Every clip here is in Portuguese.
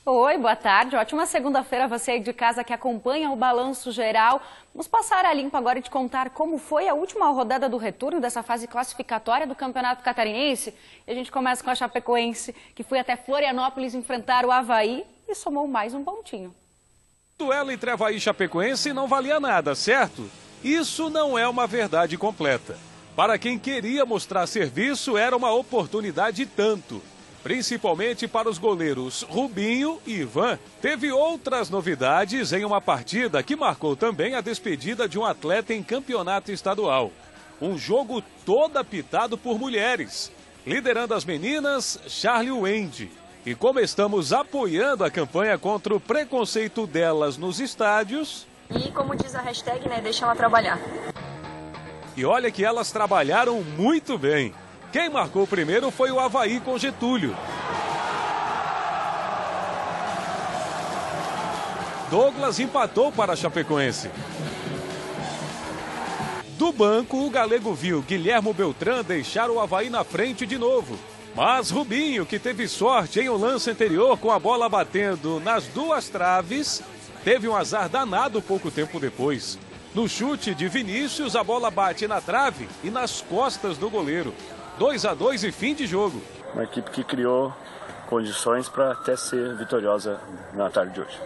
Oi, boa tarde. Ótima segunda-feira você aí de casa que acompanha o Balanço Geral. Vamos passar a limpo agora e te contar como foi a última rodada do retorno dessa fase classificatória do Campeonato Catarinense. E a gente começa com a Chapecoense, que foi até Florianópolis enfrentar o Avaí e somou mais um pontinho. O duelo entre Avaí e Chapecoense não valia nada, certo? Isso não é uma verdade completa. Para quem queria mostrar serviço, era uma oportunidade e tanto. Principalmente para os goleiros Rubinho e Ivan. Teve outras novidades em uma partida que marcou também a despedida de um atleta em campeonato estadual. Um jogo todo apitado por mulheres. Liderando as meninas, Charlie Wendy. E como estamos apoiando a campanha contra o preconceito delas nos estádios... E como diz a hashtag, né, deixa ela trabalhar. E olha que elas trabalharam muito bem. Quem marcou primeiro foi o Avaí com Getúlio. Douglas empatou para a Chapecoense. Do banco, o galego viu Guilhermo Beltrán deixar o Avaí na frente de novo. Mas Rubinho, que teve sorte em um lance anterior com a bola batendo nas duas traves, teve um azar danado pouco tempo depois. No chute de Vinícius, a bola bate na trave e nas costas do goleiro. 2-2 e fim de jogo. Uma equipe que criou condições para até ser vitoriosa na tarde de hoje.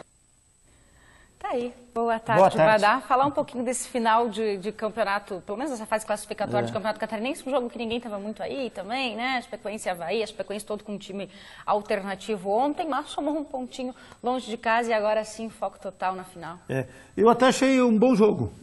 Tá aí. Boa tarde, Badá. Falar um pouquinho desse final de campeonato, pelo menos essa fase classificatória de campeonato catarinense, um jogo que ninguém estava muito aí também, né? Chapecoense e Avaí, a Chapecoense todo com um time alternativo ontem, mas somou um pontinho longe de casa e agora sim foco total na final. Eu até achei um bom jogo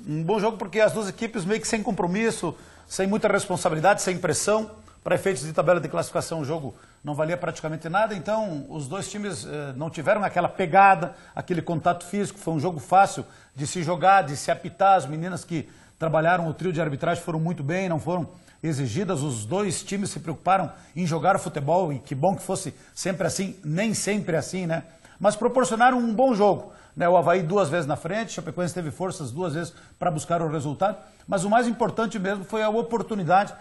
porque as duas equipes meio que sem compromisso, sem muita responsabilidade, sem pressão. Para efeitos de tabela de classificação, o jogo não valia praticamente nada, então os dois times não tiveram aquela pegada, aquele contato físico. Foi um jogo fácil de se jogar, de se apitar. As meninas que trabalharam o trio de arbitragem foram muito bem, não foram exigidas. Os dois times se preocuparam em jogar o futebol e que bom que fosse sempre assim, nem sempre assim, né? Mas proporcionaram um bom jogo. O Avaí duas vezes na frente, Chapecoense teve forças duas vezes para buscar o resultado, mas o mais importante mesmo foi a oportunidade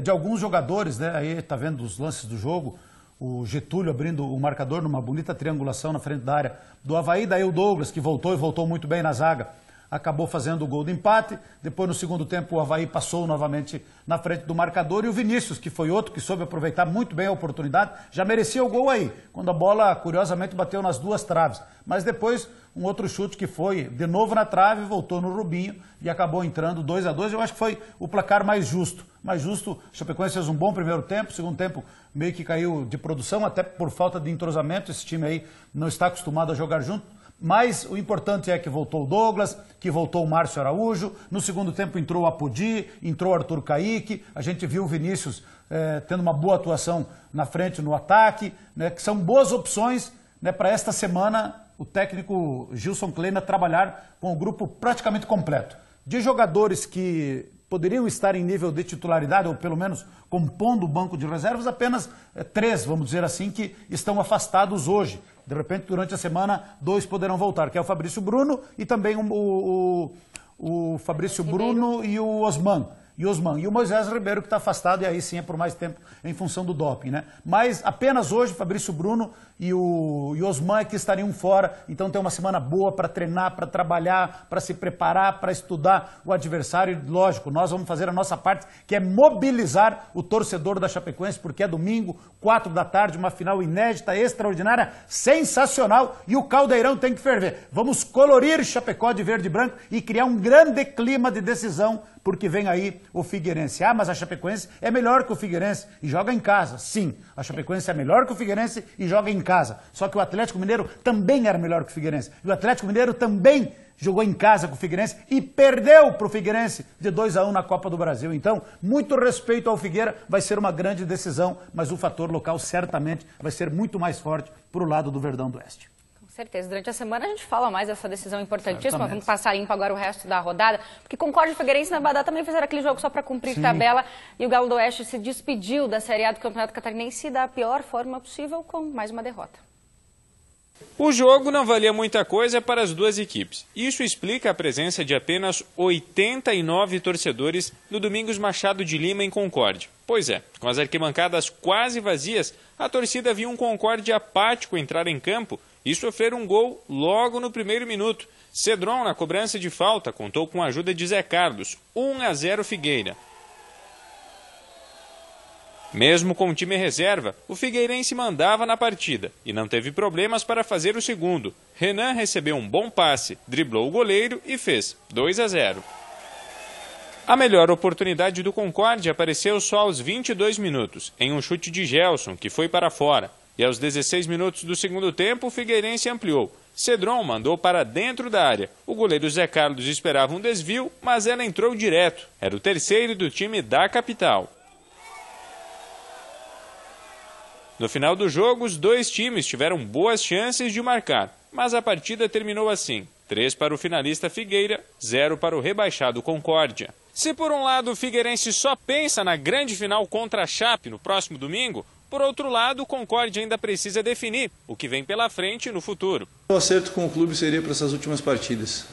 de alguns jogadores, né? Aí tá vendo os lances do jogo, o Getúlio abrindo o marcador numa bonita triangulação na frente da área do Avaí, daí o Douglas, que voltou e voltou muito bem na zaga, acabou fazendo o gol do empate. Depois no segundo tempo o Avaí passou novamente na frente do marcador e o Vinícius, que foi outro que soube aproveitar muito bem a oportunidade, já merecia o gol aí, quando a bola curiosamente bateu nas duas traves, mas depois um outro chute que foi de novo na trave, voltou no Rubinho e acabou entrando 2-2. Eu acho que foi o placar mais justo. Mais justo, o Chapecoense fez um bom primeiro tempo, segundo tempo meio que caiu de produção, até por falta de entrosamento. Esse time aí não está acostumado a jogar junto. Mas o importante é que voltou o Douglas, que voltou o Márcio Araújo. No segundo tempo entrou o Apodi, entrou o Arthur Caíque. A gente viu o Vinícius tendo uma boa atuação na frente, no ataque, né, que são boas opções, né, para esta semana o técnico Gilson Kleina trabalhar com o grupo praticamente completo. De jogadores que poderiam estar em nível de titularidade, ou pelo menos compondo o banco de reservas, apenas 3, vamos dizer assim, que estão afastados hoje. De repente, durante a semana, 2 poderão voltar, que é o Fabrício Bruno e também o Fabrício Bruno e o Osman. E o Moisés Ribeiro, que está afastado, e aí sim é por mais tempo em função do doping, né? Mas apenas hoje, Fabrício Bruno e o Osman é que estariam fora, então tem uma semana boa para treinar, para trabalhar, para se preparar, para estudar o adversário. E, lógico, nós vamos fazer a nossa parte, que é mobilizar o torcedor da Chapecoense, porque é domingo, 4 da tarde, uma final inédita, extraordinária, sensacional, e o caldeirão tem que ferver. Vamos colorir Chapecó de verde e branco e criar um grande clima de decisão, porque vem aí o Figueirense. Ah, mas a Chapecoense é melhor que o Figueirense e joga em casa. Sim, a Chapecoense é melhor que o Figueirense e joga em casa. Só que o Atlético Mineiro também era melhor que o Figueirense. E o Atlético Mineiro também jogou em casa com o Figueirense e perdeu para o Figueirense de 2-1 na Copa do Brasil. Então, muito respeito ao Figueira, vai ser uma grande decisão, mas o fator local certamente vai ser muito mais forte para o lado do Verdão do Oeste. Com certeza. Durante a semana a gente fala mais dessa decisão importantíssima. Certamente. Vamos passar limpo agora o resto da rodada. Porque Concórdia e Figueirense na Badá também fizeram aquele jogo só para cumprir tabela. E o Galo do Oeste se despediu da Série A do Campeonato Catarinense da pior forma possível, com mais uma derrota. O jogo não valia muita coisa para as duas equipes. Isso explica a presença de apenas 89 torcedores no Domingos Machado de Lima, em Concórdia. Pois é, com as arquibancadas quase vazias, a torcida viu um Concórdia apático entrar em campo e sofrer um gol logo no primeiro minuto. Cedron, na cobrança de falta, contou com a ajuda de Zé Carlos, 1-0 Figueira. Mesmo com o time reserva, o figueirense mandava na partida e não teve problemas para fazer o segundo. Renan recebeu um bom passe, driblou o goleiro e fez 2-0. A melhor oportunidade do Concórdia apareceu só aos 22 minutos, em um chute de Gelson, que foi para fora. E aos 16 minutos do segundo tempo, o figueirense ampliou. Cedron mandou para dentro da área. O goleiro Zé Carlos esperava um desvio, mas ela entrou direto. Era o terceiro do time da capital. No final do jogo, os dois times tiveram boas chances de marcar, mas a partida terminou assim: 3 para o finalista Figueira, 0 para o rebaixado Concórdia. Se por um lado o figueirense só pensa na grande final contra a Chape no próximo domingo, por outro lado o Concórdia ainda precisa definir o que vem pela frente no futuro. O acerto com o clube seria para essas últimas partidas.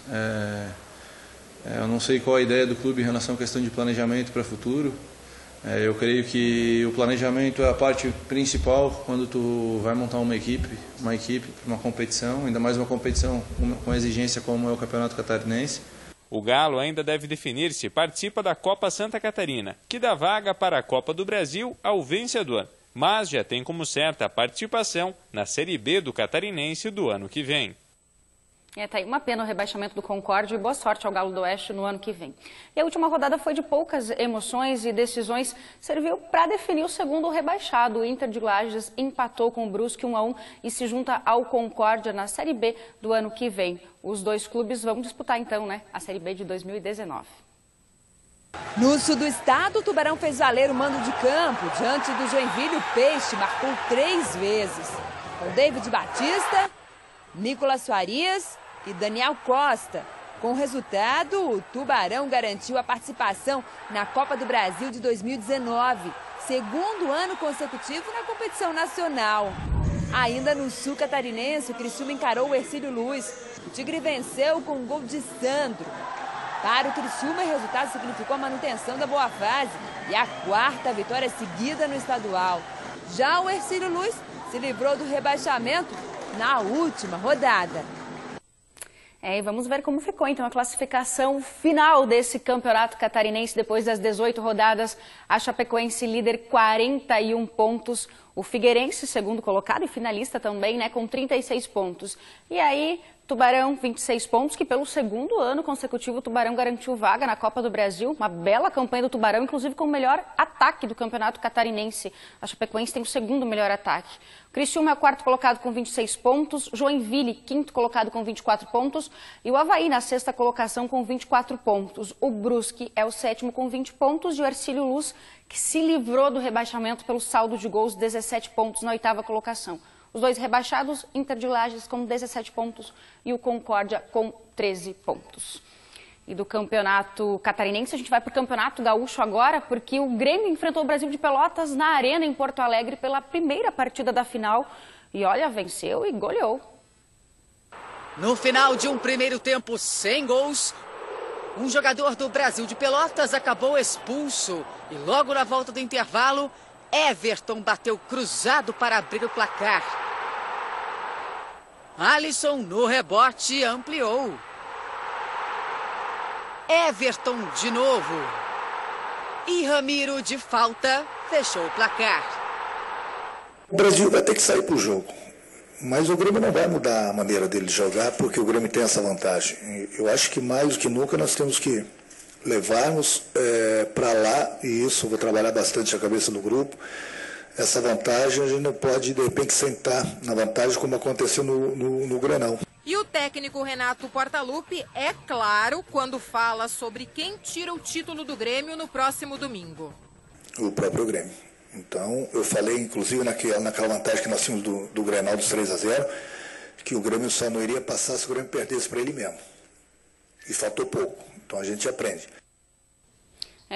Eu não sei qual a ideia do clube em relação à questão de planejamento para o futuro. Eu creio que o planejamento é a parte principal quando tu vai montar uma equipe para uma competição, ainda mais uma competição com exigência como é o Campeonato Catarinense. O Galo ainda deve definir se participa da Copa Santa Catarina, que dá vaga para a Copa do Brasil ao vencedor, mas já tem como certa a participação na Série B do Catarinense do ano que vem. Tá aí uma pena o rebaixamento do Concórdia e boa sorte ao Galo do Oeste no ano que vem. E a última rodada foi de poucas emoções e decisões, serviu para definir o segundo rebaixado. O Inter de Lages empatou com o Brusque 1-1 e se junta ao Concórdia na Série B do ano que vem. Os dois clubes vão disputar então, a Série B de 2019. No sul do estado, o Tubarão fez valer o mando de campo. Diante do Joinville, o Peixe marcou 3 vezes. Com David Batista, Nicolas Farias e Daniel Costa. Com o resultado, o Tubarão garantiu a participação na Copa do Brasil de 2019, segundo ano consecutivo na competição nacional. Ainda no sul catarinense, o Criciúma encarou o Hercílio Luz. O Tigre venceu com um gol de Sandro. Para o Criciúma, o resultado significou a manutenção da boa fase e a 4ª vitória seguida no estadual. Já o Hercílio Luz se livrou do rebaixamento na última rodada. E vamos ver como ficou então a classificação final desse campeonato catarinense depois das 18 rodadas. A Chapecoense líder 41 pontos, o Figueirense segundo colocado e finalista também, com 36 pontos. E aí Tubarão 26 pontos, que pelo segundo ano consecutivo o Tubarão garantiu vaga na Copa do Brasil. Uma bela campanha do Tubarão, inclusive com o melhor ataque do campeonato catarinense. A Chapecoense tem o segundo melhor ataque. O Criciúma é o 4º colocado com 26 pontos, Joinville 5º colocado com 24 pontos e o Avaí na 6ª colocação com 24 pontos. O Brusque é o 7º com 20 pontos e o Hercílio Luz, que se livrou do rebaixamento pelo saldo de gols, 17 pontos na 8ª colocação. Os dois rebaixados, Inter de Lages com 17 pontos e o Concórdia com 13 pontos. E do campeonato catarinense, a gente vai para o campeonato gaúcho agora, porque o Grêmio enfrentou o Brasil de Pelotas na Arena, em Porto Alegre, pela primeira partida da final. E olha, venceu e goleou. No final de um primeiro tempo sem gols, um jogador do Brasil de Pelotas acabou expulso. E logo na volta do intervalo, Everton bateu cruzado para abrir o placar. Alisson no rebote ampliou. Everton de novo. E Ramiro de falta fechou o placar. O Brasil vai ter que sair para o jogo. Mas o Grêmio não vai mudar a maneira dele de jogar, porque o Grêmio tem essa vantagem. Eu acho que mais do que nunca nós temos que levarmos para lá, e isso eu vou trabalhar bastante a cabeça do grupo, essa vantagem a gente não pode de repente sentar na vantagem como aconteceu no Grenal. E o técnico Renato Portaluppi é claro quando fala sobre quem tira o título do Grêmio no próximo domingo. O próprio Grêmio. Então eu falei inclusive naquela vantagem que nós tínhamos do Grenal dos 3-0, que o Grêmio só não iria passar se o Grêmio perdesse para ele mesmo. E faltou pouco. Então a gente aprende.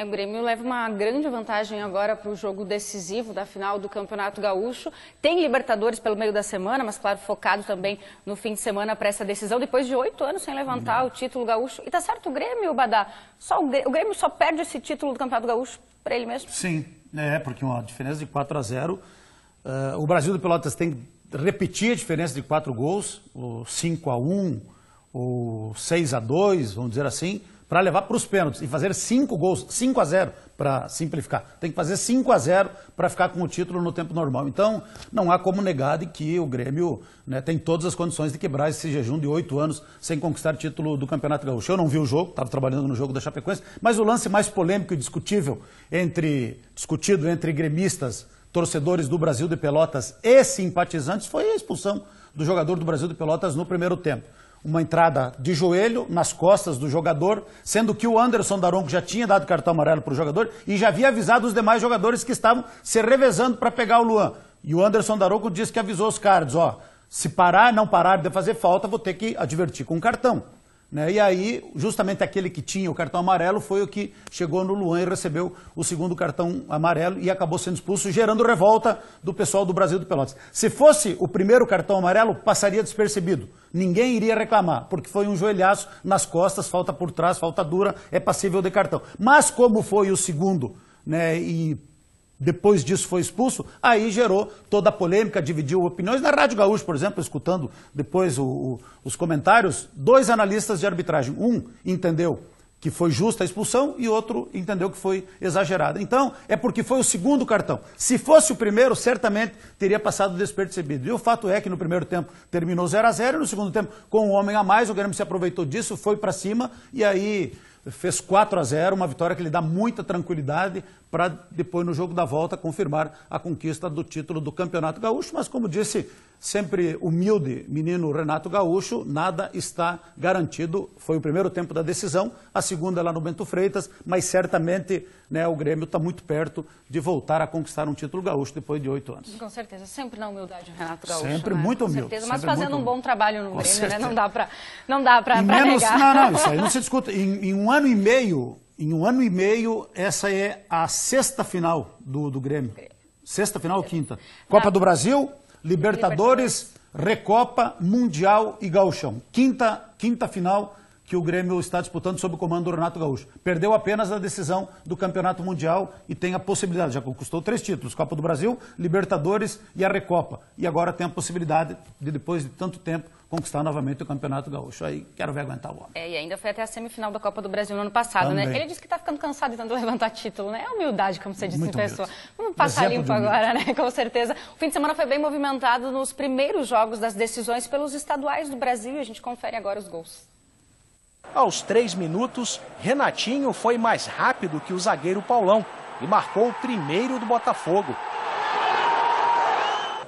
O Grêmio leva uma grande vantagem agora para o jogo decisivo da final do Campeonato Gaúcho. Tem Libertadores pelo meio da semana, mas claro, focado também no fim de semana para essa decisão, depois de 8 anos sem levantar o título gaúcho. E tá certo o Grêmio, Badá? O Grêmio só perde esse título do Campeonato Gaúcho para ele mesmo? Sim, porque uma diferença de 4-0. O Brasil de Pelotas tem que repetir a diferença de 4 gols, o 5-1, o 6-2, vamos dizer assim, para levar para os pênaltis e fazer 5 gols, 5-0 para simplificar. Tem que fazer 5-0 para ficar com o título no tempo normal. Então, não há como negar de que o Grêmio, né, tem todas as condições de quebrar esse jejum de 8 anos sem conquistar o título do Campeonato Gaúcho. Eu não vi o jogo, estava trabalhando no jogo da Chapecoense, mas o lance mais polêmico e discutível discutido entre gremistas, torcedores do Brasil de Pelotas e simpatizantes foi a expulsão do jogador do Brasil de Pelotas no primeiro tempo. Uma entrada de joelho nas costas do jogador, sendo que o Anderson Daronco já tinha dado cartão amarelo para o jogador e já havia avisado os demais jogadores que estavam se revezando para pegar o Luan. E o Anderson Daronco disse que avisou os caras, se não parar de fazer falta, vou ter que advertir com um cartão. E aí, justamente aquele que tinha o cartão amarelo foi o que chegou no Luan e recebeu o segundo cartão amarelo e acabou sendo expulso, gerando revolta do pessoal do Brasil de Pelotas. Se fosse o primeiro cartão amarelo, passaria despercebido. Ninguém iria reclamar, porque foi um joelhaço nas costas, falta por trás, falta dura, é passível de cartão. Mas como foi o segundo, e depois disso foi expulso, aí gerou toda a polêmica, dividiu opiniões. Na Rádio Gaúcho, por exemplo, escutando depois os comentários, 2 analistas de arbitragem. Um entendeu que foi justa a expulsão e outro entendeu que foi exagerada. Então, é porque foi o segundo cartão. Se fosse o primeiro, certamente teria passado despercebido. E o fato é que no primeiro tempo terminou 0-0 e no segundo tempo, com um homem a mais, o Grêmio se aproveitou disso, foi para cima e aí fez 4-0, uma vitória que lhe dá muita tranquilidade para depois no jogo da volta confirmar a conquista do título do Campeonato Gaúcho, mas como disse sempre humilde menino Renato Gaúcho, nada está garantido. Foi o primeiro tempo da decisão, a segunda lá no Bento Freitas, mas certamente o Grêmio está muito perto de voltar a conquistar um título gaúcho depois de 8 anos. Com certeza, sempre na humildade o Renato Gaúcho. Sempre muito humilde. Com certeza, mas fazendo um bom trabalho no Grêmio, certeza. Não dá para negar. Não, isso aí não se discute. Em um ano e meio, essa é a 6ª final do Grêmio. 6ª final ou 5ª? Copa do Brasil, Libertadores, Recopa, Mundial e Gauchão. Quinta final que o Grêmio está disputando sob o comando do Renato Gaúcho. Perdeu apenas a decisão do Campeonato Mundial e tem a possibilidade, já conquistou 3 títulos, Copa do Brasil, Libertadores e a Recopa. E agora tem a possibilidade de, depois de tanto tempo, conquistar novamente o Campeonato Gaúcho. Aí quero ver aguentar o homem. E ainda foi até a semifinal da Copa do Brasil no ano passado, né? Ele disse que está ficando cansado de tanto levantar título, né? É humildade, como você disse em pessoa. Vamos passar limpo agora, né? Com certeza. O fim de semana foi bem movimentado nos primeiros jogos das decisões pelos estaduais do Brasil e a gente confere agora os gols. Aos 3 minutos, Renatinho foi mais rápido que o zagueiro Paulão e marcou o primeiro do Botafogo.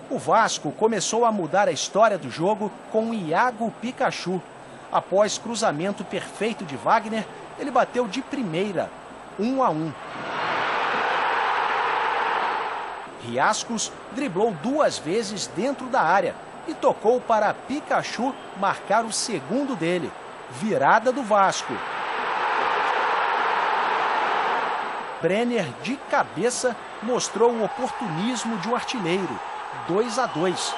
O Vasco começou a mudar a história do jogo com o Iago Pikachu. Após cruzamento perfeito de Wagner, ele bateu de primeira, 1-1. Riascos driblou 2 vezes dentro da área e tocou para Pikachu marcar o segundo dele. Virada do Vasco. Brenner, de cabeça, mostrou o oportunismo de um artilheiro. 2-2.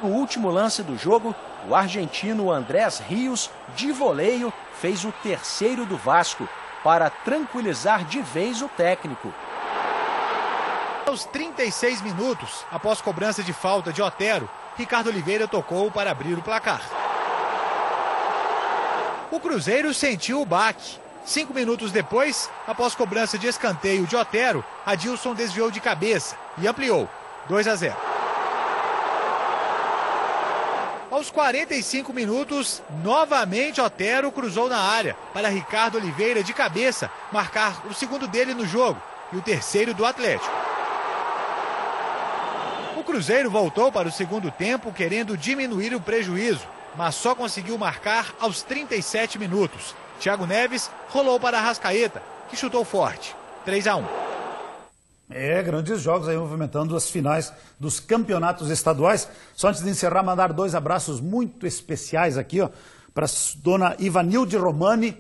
No último lance do jogo, o argentino Andrés Rios, de voleio, fez o terceiro do Vasco, para tranquilizar de vez o técnico. Aos 36 minutos, após cobrança de falta de Otero, Ricardo Oliveira tocou para abrir o placar. O Cruzeiro sentiu o baque. 5 minutos depois, após cobrança de escanteio de Otero, Adilson desviou de cabeça e ampliou, 2-0. Aos 45 minutos, novamente Otero cruzou na área para Ricardo Oliveira de cabeça marcar o segundo dele no jogo e o terceiro do Atlético. O Cruzeiro voltou para o segundo tempo querendo diminuir o prejuízo, mas só conseguiu marcar aos 37 minutos. Thiago Neves rolou para Arrascaeta, que chutou forte, 3-1. Grandes jogos aí movimentando as finais dos campeonatos estaduais. Só antes de encerrar, mandar 2 abraços muito especiais aqui, para dona Ivanilde Romani,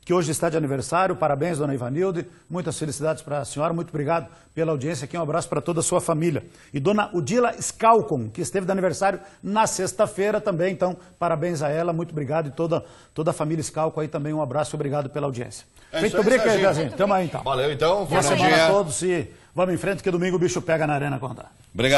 que hoje está de aniversário. Parabéns, dona Ivanilde. Muitas felicidades para a senhora. Muito obrigado pela audiência aqui. Um abraço para toda a sua família. E dona Udila Scalcon, que esteve de aniversário na sexta-feira também. Então, parabéns a ela. Muito obrigado. E toda a família Scalcon aí também. Um abraço e obrigado pela audiência. Feito briga aí, Gazinho. Tamo aí, então. Valeu, então. Boa semana a todos e vamos em frente que domingo o bicho pega na Arena Condá. Obrigado.